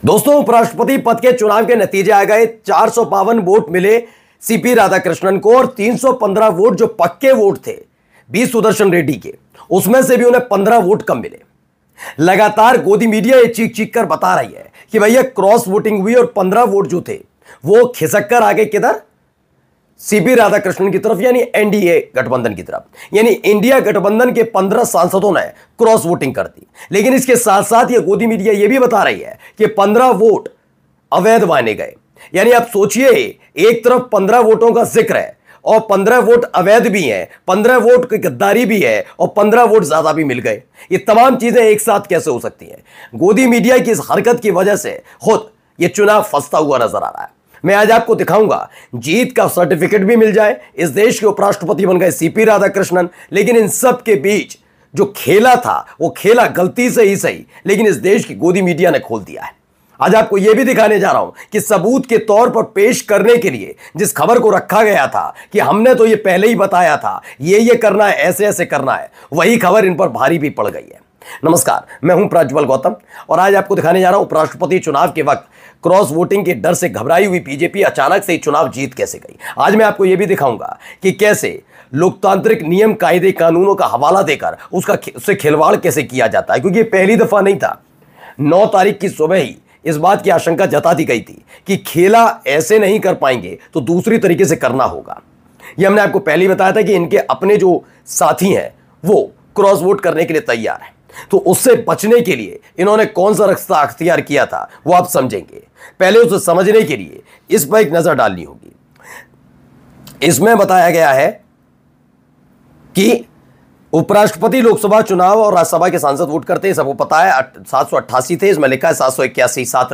दोस्तों, उपराष्ट्रपति पद के चुनाव के नतीजे आ गए। 452 वोट मिले सीपी राधाकृष्णन को और 315 वोट जो पक्के वोट थे बी सुदर्शन रेड्डी के, उसमें से भी उन्हें 15 वोट कम मिले। लगातार गोदी मीडिया ये चीख चीख कर बता रही है कि भैया क्रॉस वोटिंग हुई और 15 वोट जो थे वो खिसक कर आगे किधर, सीपी राधाकृष्णन की तरफ, यानी एनडीए गठबंधन की तरफ। यानी इंडिया गठबंधन के 15 सांसदों ने क्रॉस वोटिंग कर दी। लेकिन इसके साथ साथ ये गोदी मीडिया ये भी बता रही है कि 15 वोट अवैध माने गए। यानी आप सोचिए, एक तरफ 15 वोटों का जिक्र है और 15 वोट अवैध भी हैं, 15 वोट की गद्दारी भी है और 15 वोट ज्यादा भी मिल गए। ये तमाम चीजें एक साथ कैसे हो सकती हैं? गोदी मीडिया की इस हरकत की वजह से खुद ये चुनाव फंसता हुआ नजर आ रहा है। मैं आज आपको दिखाऊंगा, जीत का सर्टिफिकेट भी मिल जाए, इस देश के उपराष्ट्रपति बन गए सीपी राधाकृष्णन, लेकिन इन सब के बीच जो खेला था वो खेला गलती से ही सही, लेकिन इस देश की गोदी मीडिया ने खोल दिया है। आज आपको यह भी दिखाने जा रहा हूं कि सबूत के तौर पर पेश करने के लिए जिस खबर को रखा गया था कि हमने तो ये पहले ही बताया था, ये करना है, ऐसे ऐसे करना है, वही खबर इन पर भारी भी पड़ गई है। नमस्कार, मैं हूं प्रज्वल गौतम और आज आपको दिखाने जा रहा हूं उपराष्ट्रपति चुनाव के वक्त क्रॉस वोटिंग के डर से घबराई हुई बीजेपी अचानक से चुनाव जीत कैसे गई। आज मैं आपको यह भी दिखाऊंगा कि कैसे लोकतांत्रिक नियम कायदे कानूनों का हवाला देकर उससे खिलवाड़ कैसे किया जाता है, क्योंकि पहली दफा नहीं था। 9 तारीख की सुबह ही इस बात की आशंका जता दी गई थी कि खेला ऐसे नहीं कर पाएंगे तो दूसरी तरीके से करना होगा। यह हमने आपको पहले ही बताया था कि इनके अपने जो साथी हैं वो क्रॉस वोट करने के लिए तैयार हैं, तो उससे बचने के लिए इन्होंने कौन सा रास्ता अख्तियार किया था वो आप समझेंगे। पहले उसे समझने के लिए इस पर एक नजर डालनी होगी। इसमें बताया गया है कि उपराष्ट्रपति लोकसभा चुनाव और राज्यसभा के सांसद वोट करते हैं, सबको पता है। 788 थे, इसमें लिखा है 781, 7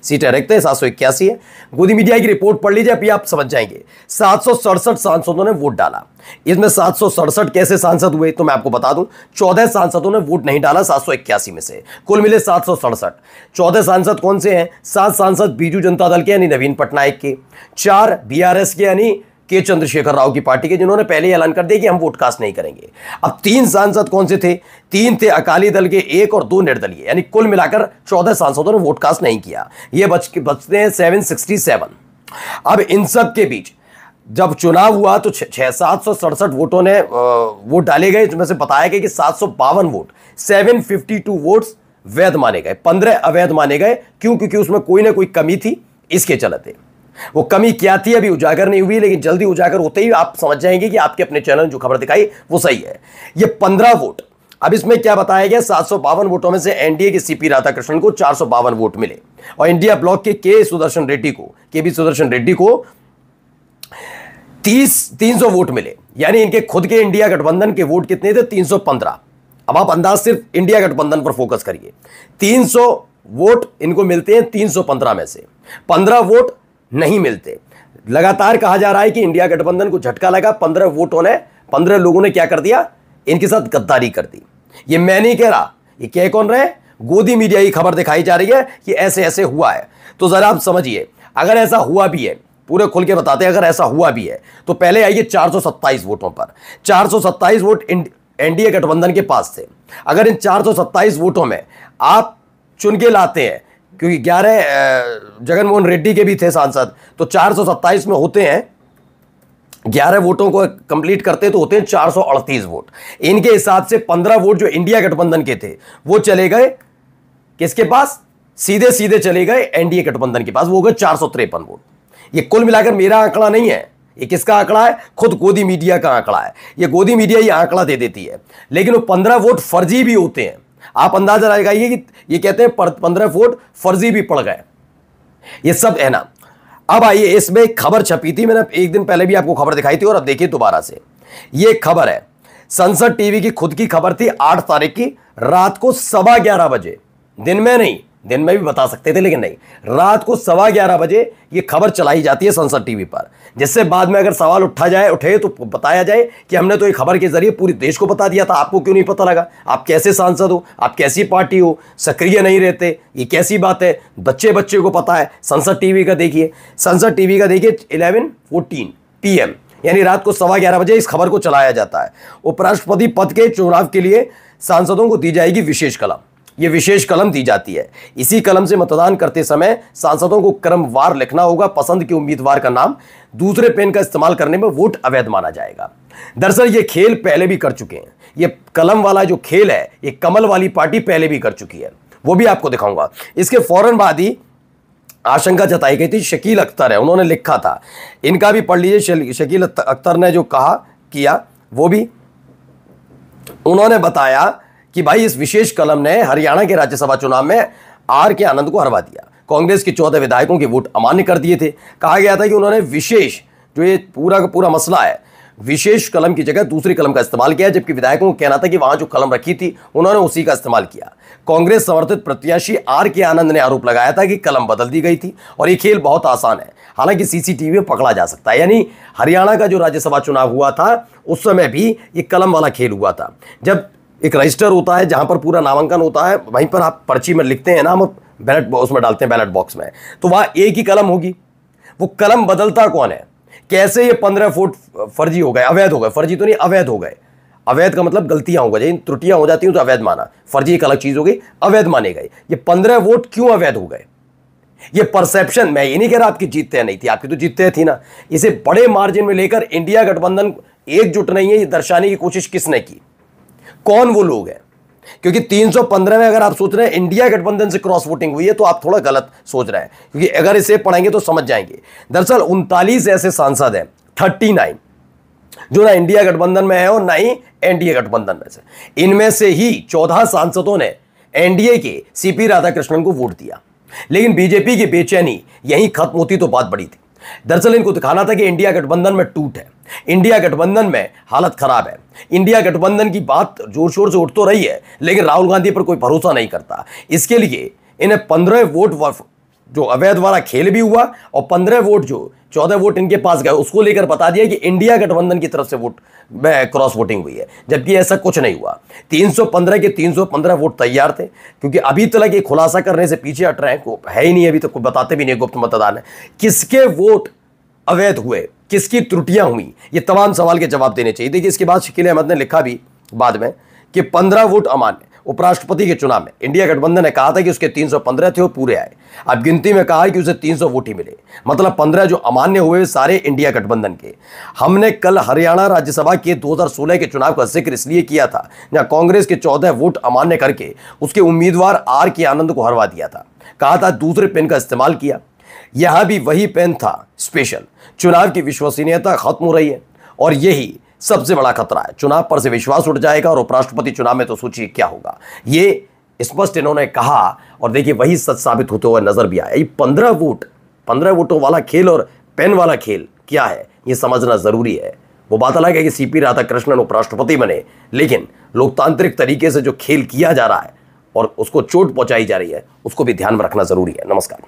सीटें रिक्त हैं, 781 है। गोदी मीडिया की रिपोर्ट पढ़ लीजिए, अभी आप समझ जाएंगे। 767 सांसदों ने वोट डाला। इसमें 767 कैसे सांसद हुए तो मैं आपको बता दूं, 14 सांसदों ने वोट नहीं डाला 781 में से, कुल मिले 767। 14 सांसद कौन से हैं? 7 सांसद बीजू जनता दल के यानी नवीन पटनायक के, 4 बीआरएस के यानी के चंद्रशेखर राव की पार्टी के, जिन्होंने पहले ही ऐलान कर दिया कि हम वोट कास्ट नहीं करेंगे। अब 3 सांसद कौन से थे? 3 थे अकाली दल के, 1 और 2 निर्दलीय, यानी कुल मिलाकर 14 सांसदों ने वोट कास्ट नहीं किया। ये बचते हैं 767। अब इन सब के बीच जब चुनाव हुआ तो 767 वोटों ने वोट डाले गए, जिसमें से बताया गया कि 752 वोट, 752 वोट्स वैध माने गए, 15 अवैध माने गए। क्यों? क्योंकि उसमें कोई ना कोई कमी थी, इसके चलते। वो कमी क्या थी अभी उजागर नहीं हुई, लेकिन जल्दी उजागर होते ही आप समझ जाएंगे कि आपके अपने चैनल जो खबर दिखाई वो सही है। ये 15 वोट, अब इसमें क्या बताया गया, 752 वोटों में से एनडीए के सीपी राधाकृष्णन को 452 वोट मिले और इंडिया ब्लॉक के के बी सुदर्शन रेड्डी को 300 वोट मिले। यानी इनके खुद के इंडिया गठबंधन के वोट कितने थे? 315। अब आप अंदाज सिर्फ इंडिया गठबंधन पर फोकस करिए। 300 वोट इनको मिलते हैं 315 में से, 15 वोट नहीं मिलते। लगातार कहा जा रहा है कि इंडिया गठबंधन को झटका लगा, 15 लोगों ने क्या कर दिया, इनके साथ गद्दारी कर दी। ये मैं नहीं कह रहा, ये कह कौन रहे? गोदी मीडिया की खबर दिखाई जा रही है कि ऐसे ऐसे हुआ है। तो जरा आप समझिए, अगर ऐसा हुआ भी है, पूरे खुल के बताते हैं, अगर ऐसा हुआ भी है तो पहले आइए 427 वोटों पर। 427 वोट एनडीए गठबंधन के पास थे। अगर इन 427 वोटों में आप चुन के लाते हैं, क्योंकि 11 जगनमोहन रेड्डी के भी थे सांसद, तो 427 में होते हैं, 11 वोटों को कंप्लीट करते तो होते हैं 438 वोट। इनके हिसाब से 15 वोट जो इंडिया गठबंधन के थे वो चले गए किसके पास? सीधे सीधे चले गए एनडीए गठबंधन के पास, वो हो गए 453 वोट। ये कुल मिलाकर मेरा आंकड़ा नहीं है, ये किसका आंकड़ा है? खुद गोदी मीडिया का आंकड़ा है। ये गोदी मीडिया ये आंकड़ा दे देती है, लेकिन वो 15 वोट फर्जी भी होते हैं। आप अंदाजा लगाइए कि ये कहते हैं 15 वोट फर्जी भी पड़ गए, ये सब है ना। अब आइए, इसमें एक खबर छपी थी, मैंने एक दिन पहले भी आपको खबर दिखाई थी और अब देखिए दोबारा से। ये खबर है संसद टीवी की खुद की खबर थी, 8 तारीख की रात को 11:15 बजे, दिन में नहीं, दिन में भी बता सकते थे लेकिन नहीं, रात को 11:15 बजे ये खबर चलाई जाती है संसद टीवी पर, जिससे बाद में अगर सवाल उठे तो बताया जाए कि हमने तो ये खबर के जरिए पूरे देश को बता दिया था, आपको क्यों नहीं पता लगा? आप कैसे सांसद हो? आप कैसी पार्टी हो? सक्रिय नहीं रहते, ये कैसी बात है? बच्चे को पता है। संसद टीवी का देखिए, 11:14 PM, यानी रात को 11:15 बजे इस खबर को चलाया जाता है। उपराष्ट्रपति पद के चुनाव के लिए सांसदों को दी जाएगी विशेष कलम। ये विशेष कलम दी जाती है। इसी कलम से मतदान करते समय सांसदों को क्रमवार लिखना होगा पसंद के उम्मीदवार का नाम। दूसरे पेन का इस्तेमाल करने में वोट अवैध माना जाएगा। दरअसल ये खेल पहले भी कर चुके हैं। ये कलम वाला जो खेल है ये कमल वाली पार्टी पहले भी कर चुकी है, वो भी आपको दिखाऊंगा। इसके फौरन बाद ही आशंका जताई गई थी। शकील अख्तर है, उन्होंने लिखा था, इनका भी पढ़ लीजिए। शकील अख्तर ने जो कहा किया वो भी उन्होंने बताया कि भाई इस विशेष कलम ने हरियाणा के राज्यसभा चुनाव में आर के आनंद को हरवा दिया। कांग्रेस के 14 विधायकों के वोट अमान्य कर दिए थे। कहा गया था कि उन्होंने विशेष, जो ये पूरा का पूरा मसला है, विशेष कलम की जगह दूसरी कलम का इस्तेमाल किया, जबकि विधायकों को कहना था कि वहां जो कलम रखी थी उन्होंने उसी का इस्तेमाल किया। कांग्रेस समर्थित प्रत्याशी आर के आनंद ने आरोप लगाया था कि कलम बदल दी गई थी और ये खेल बहुत आसान है, हालांकि सीसीटीवी में पकड़ा जा सकता है। यानी हरियाणा का जो राज्यसभा चुनाव हुआ था उस समय भी ये कलम वाला खेल हुआ था। जब एक रजिस्टर होता है जहां पर पूरा नामांकन होता है, वहीं पर आप पर्ची में लिखते हैं नाम, बैलेट बॉक्स में डालते हैं, बैलेट बॉक्स में, तो वहां एक ही कलम होगी। वो कलम बदलता कौन है? कैसे ये 15 वोट फर्जी हो गए, अवैध हो गए? फर्जी तो नहीं, अवैध हो गए। अवैध का मतलब गलतियां हो गई, त्रुटियां हो जाती हैं तो अवैध माना। फर्जी एक अलग चीज हो गई, अवैध माने गए। ये 15 वोट क्यों अवैध हो गए? ये परसेप्शन, मैं ये नहीं कह रहा आपकी जीतते नहीं थी, आपकी तो जीतते थी ना। इसे बड़े मार्जिन में लेकर इंडिया गठबंधन एकजुट नहीं है, ये दर्शाने की कोशिश किसने की? कौन वो लोग हैं? क्योंकि 315 में अगर आप सोच रहे हैं इंडिया गठबंधन से क्रॉस वोटिंग हुई है तो आप थोड़ा गलत सोच रहे हैं, क्योंकि अगर इसे पढ़ेंगे तो समझ जाएंगे। दरअसल 39 ऐसे सांसद हैं, 39, जो ना इंडिया गठबंधन में है और ना ही एनडीए गठबंधन में से। इनमें से ही 14 सांसदों ने एनडीए के सीपी राधाकृष्णन को वोट दिया। लेकिन बीजेपी की बेचैनी यहीं खत्म होती तो बात बड़ी थी। दरअसल इनको दिखाना था कि इंडिया गठबंधन में टूट है, इंडिया गठबंधन में हालत खराब है। इंडिया गठबंधन की बात जोर शोर से उठ तो रही है, लेकिन राहुल गांधी पर कोई भरोसा नहीं करता। इसके लिए इन्हें 15 वोट जो अवैध वाला खेल भी हुआ और 15 वोट जो 14 वोट इनके पास गए उसको लेकर बता दिया कि इंडिया गठबंधन की तरफ से वोट क्रॉस वोटिंग हुई है, जबकि ऐसा कुछ नहीं हुआ। 315 के 315 वोट तैयार थे, क्योंकि अभी तक ये खुलासा करने से पीछे हट रहे हैं, है ही नहीं, अभी तक बताते भी नहीं गुप्त मतदान है। किसके वोट अवैध हुए, किसकी त्रुटियां हुई, ये तमाम सवाल के जवाब देने चाहिए। देखिए इसके बाद शकील अहमद ने लिखा भी बाद में कि 15 वोट अमान्य। उपराष्ट्रपति के चुनाव में इंडिया गठबंधन ने कहा था कि उसके 315 थे, वो पूरे आए। अब गिनती में कहा है कि उसे 300 वोट ही मिले, मतलब 15 जो अमान्य हुए सारे इंडिया गठबंधन के। हमने कल हरियाणा राज्यसभा के 2016 के चुनाव का जिक्र इसलिए किया था जहां कांग्रेस के 14 वोट अमान्य करके उसके उम्मीदवार आर के आनंद को हरवा दिया था। कहा था दूसरे पेन का इस्तेमाल किया, यहां भी वही पेन था स्पेशल। चुनाव की विश्वसनीयता खत्म हो रही है और यही सबसे बड़ा खतरा है। चुनाव पर से विश्वास उठ जाएगा और उपराष्ट्रपति चुनाव में तो सोचिए क्या होगा। ये स्पष्ट इन्होंने कहा और देखिए वही सच साबित होते हुए नजर भी आया। ये 15 वोटों वाला खेल और पेन वाला खेल क्या है ये समझना जरूरी है। वो बात अलग है कि सीपी राधाकृष्णन उपराष्ट्रपति बने, लेकिन लोकतांत्रिक तरीके से जो खेल किया जा रहा है और उसको चोट पहुंचाई जा रही है उसको भी ध्यान में रखना जरूरी है। नमस्कार।